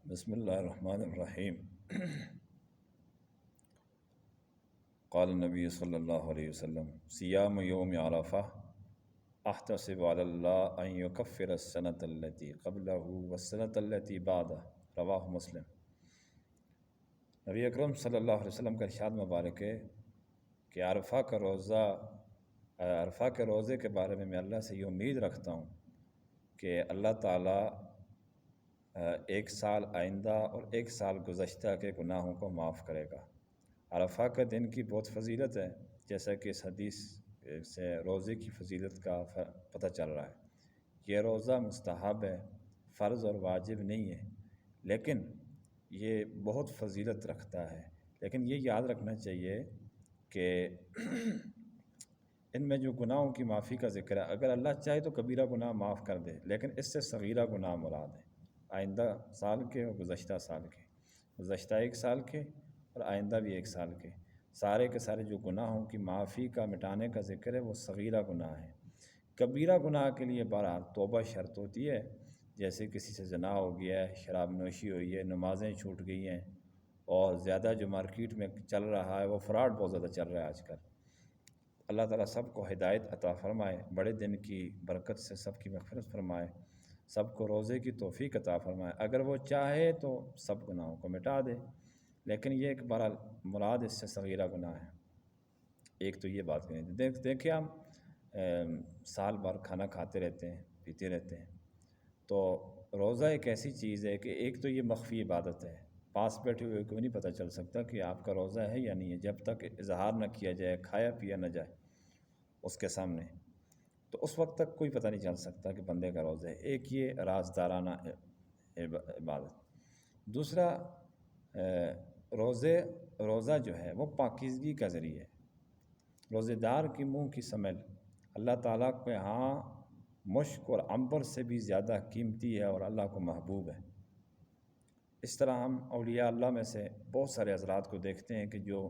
بسم اللہ الرحمن الرحیم۔ قال النبی صلی اللہ علیہ وسلم صیام یوم عرفہ احتسب علی اللہ ان یکفر السنۃ التي قبلہ والسنۃ التي بعدہ، رواہ مسلم۔ نبی اکرم صلی اللہ علیہ وسلم کا ارشاد مبارک ہے کہ عرفہ کے روزے کے بارے میں اللہ سے یہ امید رکھتا ہوں کہ اللہ تعالیٰ ایک سال آئندہ اور ایک سال گزشتہ کے گناہوں کو معاف کرے گا۔ عرفہ کا دن کی بہت فضیلت ہے، جیسا کہ اس حدیث سے روزے کی فضیلت کا پتہ چل رہا ہے۔ یہ روزہ مستحب ہے، فرض اور واجب نہیں ہے، لیکن یہ بہت فضیلت رکھتا ہے۔ لیکن یہ یاد رکھنا چاہیے کہ ان میں جو گناہوں کی معافی کا ذکر ہے، اگر اللہ چاہے تو کبیرہ گناہ معاف کر دے، لیکن اس سے صغیرہ گناہ مراد ہے، آئندہ سال کے اور گزشتہ سال کے، گزشتہ ایک سال کے اور آئندہ بھی ایک سال کے سارے کے سارے جو گناہوں کی معافی کا مٹانے کا ذکر ہے وہ صغیرہ گناہ ہے۔ کبیرہ گناہ کے لیے بہرحال توبہ شرط ہوتی ہے، جیسے کسی سے زنا ہو گیا ہے، شراب نوشی ہوئی ہے، نمازیں چھوٹ گئی ہیں، اور زیادہ جو مارکیٹ میں چل رہا ہے وہ فراڈ بہت زیادہ چل رہا ہے آج کل۔ اللہ تعالیٰ سب کو ہدایت عطا فرمائے، بڑے دن کی برکت سے سب کی مغفرت فرمائے، سب کو روزے کی توفیق عطا فرمائے۔ اگر وہ چاہے تو سب گناہوں کو مٹا دے، لیکن یہ ایک بہرحال مراد اس سے صغیرہ گناہ ہے۔ ایک تو یہ بات کریں، دیکھیں ہم سال بھر کھانا کھاتے رہتے ہیں، پیتے رہتے ہیں، تو روزہ ایک ایسی چیز ہے کہ ایک تو یہ مخفی عبادت ہے، پاس بیٹھے ہوئے کو نہیں پتہ چل سکتا کہ آپ کا روزہ ہے یا نہیں ہے، جب تک اظہار نہ کیا جائے، کھایا پیا نہ جائے اس کے سامنے، تو اس وقت تک کوئی پتہ نہیں چل سکتا کہ بندے کا روزہ ہے۔ ایک یہ رازدارانہ عبادت۔ دوسرا، روزہ جو ہے وہ پاکیزگی کا ذریعہ ہے۔ روزے دار کی منہ کی سمیل اللہ تعالیٰ کے ہاں مشک اور عنبر سے بھی زیادہ قیمتی ہے اور اللہ کو محبوب ہے۔ اس طرح ہم اولیاء اللہ میں سے بہت سارے حضرات کو دیکھتے ہیں کہ جو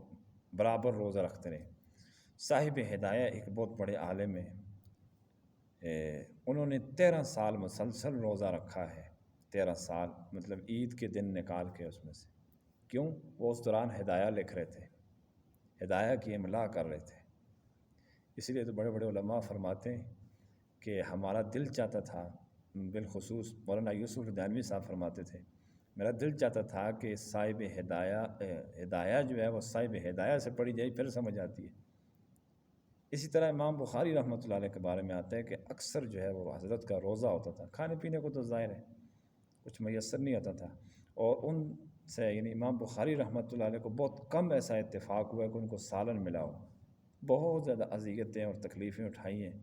برابر روزہ رکھتے رہے۔ صاحب ہدایہ ایک بہت بڑے عالم ہیں، انہوں نے 13 سال مسلسل روزہ رکھا ہے، 13 سال، مطلب عید کے دن نکال کے اس میں سے۔ کیوں؟ وہ اس دوران ہدایہ لکھ رہے تھے، ہدایہ کی املا کر رہے تھے۔ اسی لیے تو بڑے بڑے علماء فرماتے ہیں کہ ہمارا دل چاہتا تھا، بالخصوص مولانا یوسف دانوی صاحب فرماتے تھے، میرا دل چاہتا تھا کہ صاحب ہدایہ جو ہے وہ صاحب ہدایہ سے پڑھی جائے، پھر سمجھ آتی ہے۔ اسی طرح امام بخاری رحمۃ اللہ علیہ کے بارے میں آتا ہے کہ اکثر جو ہے وہ حضرت کا روزہ ہوتا تھا، کھانے پینے کو تو ظاہر ہے کچھ میسر نہیں ہوتا تھا، اور ان سے یعنی امام بخاری رحمۃ اللہ علیہ کو بہت کم ایسا اتفاق ہوا ہے کہ ان کو سالن ملا ہو۔ بہت زیادہ اذیتیں اور تکلیفیں اٹھائی ہیں،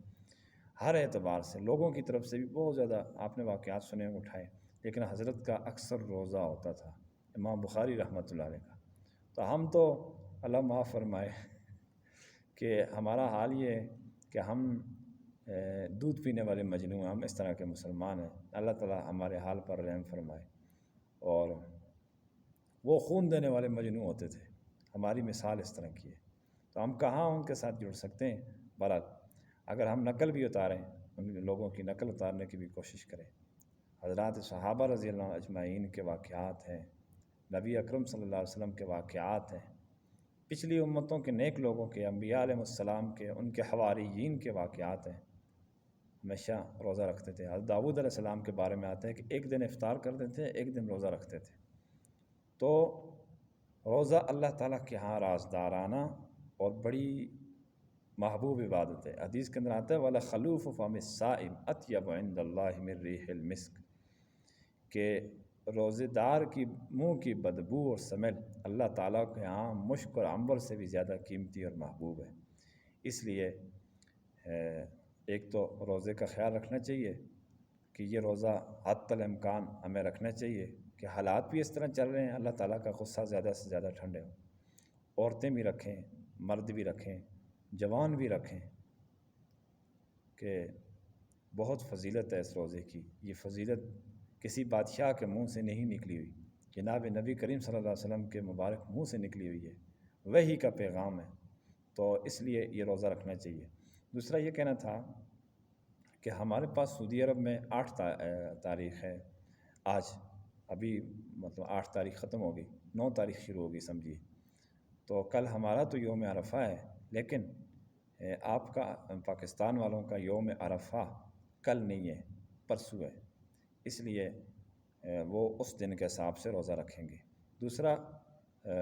ہر اعتبار سے، لوگوں کی طرف سے بھی بہت زیادہ آپ نے واقعات سنے اٹھائے، لیکن حضرت کا اکثر روزہ ہوتا تھا امام بخاری رحمۃ اللہ علیہ کا۔ تو ہم تو اللہ معاف فرمائے کہ ہمارا حال یہ ہے کہ ہم دودھ پینے والے مجنوں ہیں، ہم اس طرح کے مسلمان ہیں۔ اللہ تعالیٰ ہمارے حال پر رحم فرمائے۔ اور وہ خون دینے والے مجنوں ہوتے تھے، ہماری مثال اس طرح کی ہے، تو ہم کہاں ان کے ساتھ جڑ سکتے ہیں؟ برحال اگر ہم نقل بھی اتاریں، ان لوگوں کی نقل اتارنے کی بھی کوشش کریں، حضرات صحابہ رضی اللہ عنہ اجمعین کے واقعات ہیں، نبی اکرم صلی اللہ علیہ وسلم کے واقعات ہیں، پچھلی امتوں کے نیک لوگوں کے، انبیاء علیہ السلام کے، ان کے حواریین کے واقعات ہیں، ہمیشہ روزہ رکھتے تھے۔ حضرت داؤد علیہ السلام کے بارے میں آتا ہے کہ ایک دن افطار کرتے تھے، ایک دن روزہ رکھتے تھے۔ تو روزہ اللہ تعالیٰ کے ہاں رازدارانہ اور بڑی محبوب عبادت ہے۔ حدیث کے اندر آتا ہے وَلَخَلُوفُ فَمِ الصَّائِمِ أَطْيَبُ عِندَ اللَّهِ مِن رِيحِ الْمِسْكِ، کہ روزے دار کی منہ کی بدبو اور سمیل اللہ تعالیٰ کے ہاں مشک اور عنبر سے بھی زیادہ قیمتی اور محبوب ہے۔ اس لیے ایک تو روزے کا خیال رکھنا چاہیے کہ یہ روزہ حتی الامکان ہمیں رکھنا چاہیے کہ حالات بھی اس طرح چل رہے ہیں، اللہ تعالیٰ کا غصہ زیادہ سے زیادہ ٹھنڈے ہو، عورتیں بھی رکھیں، مرد بھی رکھیں، جوان بھی رکھیں، کہ بہت فضیلت ہے اس روزے کی۔ یہ فضیلت کسی بادشاہ کے منہ سے نہیں نکلی ہوئی، جناب نبی کریم صلی اللہ علیہ وسلم کے مبارک منہ سے نکلی ہوئی ہے، وہی کا پیغام ہے، تو اس لیے یہ روزہ رکھنا چاہیے۔ دوسرا یہ کہنا تھا کہ ہمارے پاس سعودی عرب میں 8 تاریخ ہے آج، ابھی مطلب 8 تاریخ ختم ہوگی، 9 تاریخ شروع ہوگی سمجھیے، تو کل ہمارا تو یوم عرفہ ہے، لیکن آپ کا پاکستان والوں کا یوم عرفہ کل نہیں ہے، پرسوں ہے، اس لیے وہ اس دن کے حساب سے روزہ رکھیں گے۔ دوسرا،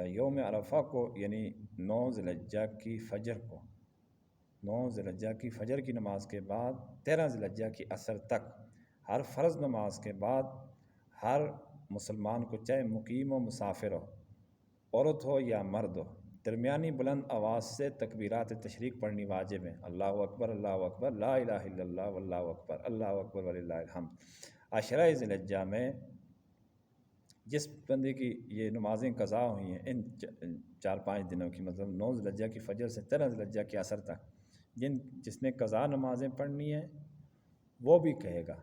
یوم عرفہ کو یعنی 9 ذی الحجہ کی فجر کو، 9 ذی الحجہ کی فجر کی نماز کے بعد 13 ذی الحجہ کی عصر تک ہر فرض نماز کے بعد ہر مسلمان کو، چاہے مقیم و مسافر ہو، عورت ہو یا مرد ہو، درمیانی بلند آواز سے تکبیرات تشریق پڑھنی واجب ہیں۔ اللہ اکبر، اللہ اکبر، لا الہ الا اللہ، واللہ اکبر، اللہ اکبر وللہ الحمد۔ عشرہ ذی الحجہ میں جس بندے کی یہ نمازیں قضا ہوئی ہیں ان 4-5 دنوں کی، مطلب 9 ذی الحجہ کی فجر سے 13 ذی الحجہ کی عصر تک، جس نے قضا نمازیں پڑھنی ہیں وہ بھی کہے گا،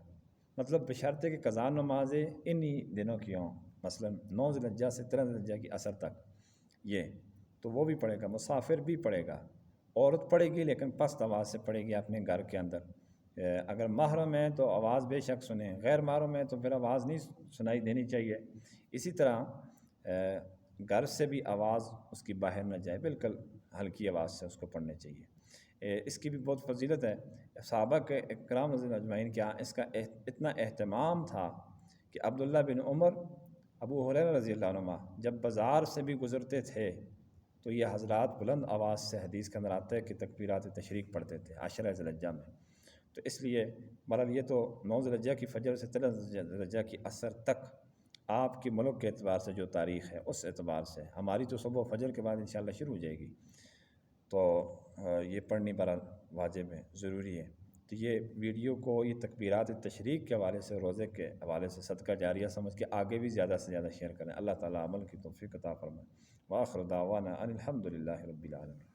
مطلب بشرطے کہ قضا نمازیں انہی دنوں کی ہوں، مثلا 9 ذی الحجہ سے 13 ذی الحجہ کی عصر تک، یہ تو وہ بھی پڑھے گا، مسافر بھی پڑھے گا، عورت پڑھے گی لیکن پست آواز سے پڑھے گی اپنے گھر کے اندر، اگر محرم ہے تو آواز بے شک سنیں، غیر محرم ہے تو پھر آواز نہیں سنائی دینی چاہیے۔ اسی طرح گھر سے بھی آواز اس کی باہر نہ جائے، بالکل ہلکی آواز سے اس کو پڑھنے چاہیے۔ اس کی بھی بہت فضیلت ہے، صحابہ کے اکرام رضی اللہ اجمعین کے یہاں اس کا اتنا اہتمام تھا کہ عبداللہ بن عمر، ابو ہریرہ رضی اللہ عنہ جب بازار سے بھی گزرتے تھے تو یہ حضرات بلند آواز سے، حدیث کے اندر آتا ہے کہ تکبیرات تشریق پڑھتے تھے عشرہ ذی الحجہ میں۔ تو اس لیے بہرحال یہ تو 9 ذی الحجہ کی فجر سے 13 ذی الحجہ کی عصر تک آپ کی ملک کے اعتبار سے جو تاریخ ہے اس اعتبار سے، ہماری تو صبح فجر کے بعد انشاءاللہ شروع ہو جائے گی، تو یہ پڑھنی بہرحال واجب ہے، ضروری ہے۔ تو یہ ویڈیو کو، یہ تکبیرات تشریق کے حوالے سے، روزے کے حوالے سے صدقہ جاریہ سمجھ کے آگے بھی زیادہ سے زیادہ شیئر کریں۔ اللہ تعالیٰ عمل کی توفیق عطا فرمائے۔ وآخر دعوانا ان الحمد للہ رب العالمین۔